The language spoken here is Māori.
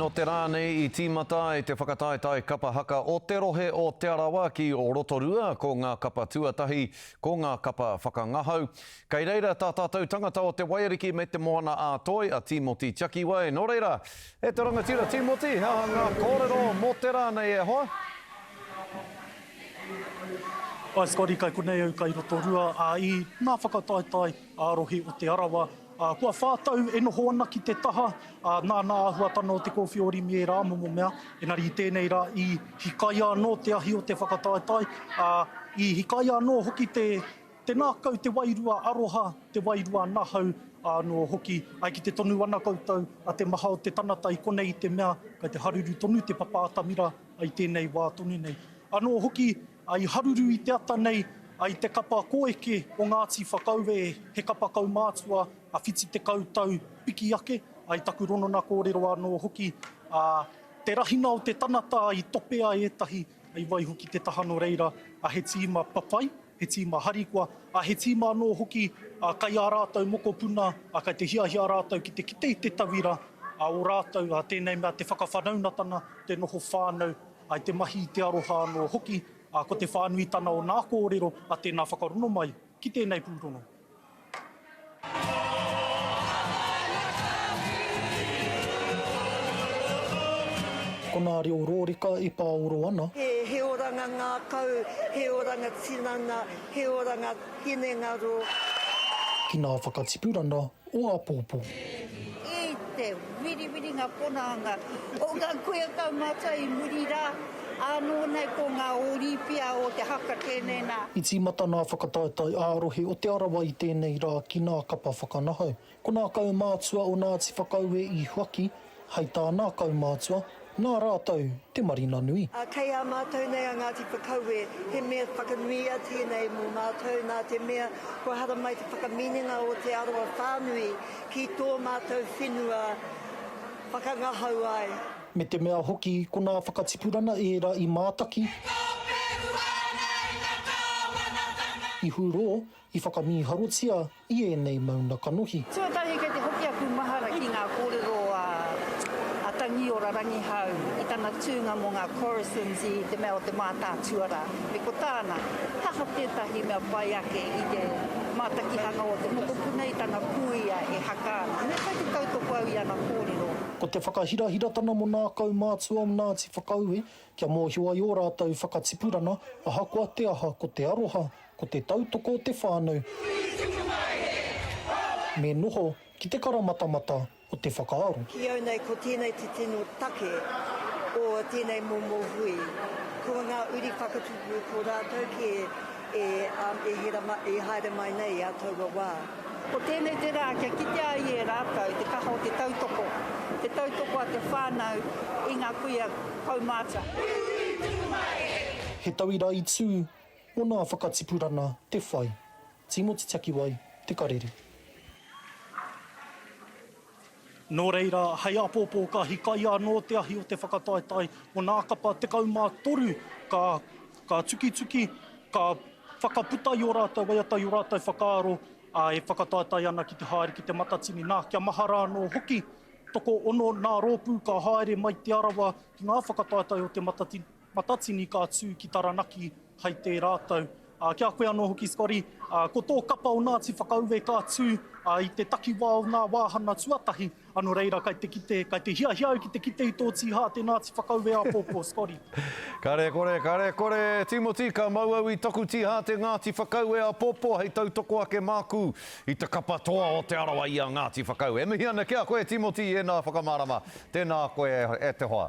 No te rānei I tīmata e te whakataetai kapa haka o te rohe o te arawa ki o Rotorua ko ngā kapa tuatahi, ko ngā kapa whakangahau. Kei reira tā tātou tangata o te Wairiki me te moana a toi a Timoti Chakiwai. Nō reira, e te rangatira Timoti, hea ngā kōrero mō te rānei e hoa? Ai Scotty, kai konei au kai Rotorua, I nā whakataetai a rohe o te arawa. Kua whātau e noho ana ki te taha, nā ahua tana o te kōwhiori me rā momo mea, engari I tēnei rā I hikai anō te ahi o te whakataetai, I hikai anō hoki te nākau, te wairua aroha, te wairua nahau, no hoki, ai ki te tonu ana koutou, a te maha o te tanata I konei te mea, kai te haruru tonu, te papātamira, ai tēnei wā tonu nei. Anō hoki, ai haruru I te ata nei, ai te kapa koeke o Ngāti Whakauwe, he kapa kaumātua, a whiti te kautau piki ake, ai taku rono nā kōrero anō hoki, te rahina o te tanata I topea etahi, ai wai hoki te tahano reira, a he tīma papai, he tīma harikua, a he tīma anō hoki, kai ā rātou moko puna, a kai te hiahia rātou ki te kite I te tawira, o rātou, tēnei mea te whakawhanaunatana, te noho whānau, ai te mahi I te aroha anō hoki, ko te whānui tana o nā kōrero, a tēnā whakarono mai, ki tēnei pūrono. Ko nā reo rōreka I pāoro ana. He oranga ngā kau, he oranga tinana, he oranga hinengaro. Ki nā whakatipurana o Apōpō. E te wiri ngā ponanga, o ngā koea kaumata I muri rā, anō nei ko ngā oripia o te haka tēnei nā. I tīmata nā whakataetai ārohe o te arawa I tēnei rā ki nā kapa whakanahau. Ko nā kaumātua o Ngāti Whakauwe I Huaki, hei tā nā kaumātua, nā rātou te marina nui. Kei a mātou nei a Ngāti Whakauwe, he mea whakanuia tēnei mō mātou, nā te mea ko hara mai te whakaminenga o te aroa whānui ki tō mātou whenua whakangahau ai. Me te mea hoki, ko nā whakatipurana e rā I mātaki. I huro, I whakamiharotia, I enei mauna kanohi. Tuatahi kei te hoki aku mahara ki ngā kōrero a tangi o rarangi hau, I tana tūnga mō ngā choruses I te mea o te mātātuara. Me ko tāna, taha tētahi mea pai ake I te mātakihanga o te mokopuna I tana kuia e hakana. Me kai te kautoko au I ana kōrero. Ko te whakahirahiratana mo nā kaumātua o Ngāti Whakauwe, kia mōhio ai o rātou whakatipurana, aha kua te aha, ko te aroha, ko te tautoko o te whānau. Me noho ki te karamatamata o te whakaaro. Ki au nei ko tēnei te tino take o tēnei momo hui. Ko ngā uri whakatupu ko rātou ki e haere mai nei a taua wā. Ko tēnei te rā, kia kite ai e rātou, te kaha o te tautoko. Te tautoko a te whānau I ngā kuia kaumāta. He tauira I tū o nā whakatipurana te whai. Timoti Chakiwai, te karere. Nō reira, hei Apōpō ka hikai anō te ahi o te whakataetai o nā kapa te kaumā toru, ka tuki, ka whakaputai o rātou, waiatai o rātou whakaaro, e whakataetai ana ki te haere ki te matatini nā, kia mahara anō hoki, toko ono nā rōpū ka haere mai te arawa ki ngā whakataetai o te matatini ka tū ki Taranaki hei te rātou. Kia koe anō hoki Scotty, ko tō kapa o Ngāti Whakauwe ka tū I te takiwā o ngā wāhana tuatahi, anō reira kai te hiahiau ki te kite I tō tīhā te Ngāti Whakauwe Apōpō, Scotty. Kare kore, Timoti, ka mauau I toku tīhā te Ngāti Whakauwe Apōpō, hei tautoko ake māku I te kapa toa o te arawa I a Ngāti Whakauwe. E mihi ana kia koe Timoti e nā whakamārama, tēnā koe e te hoa.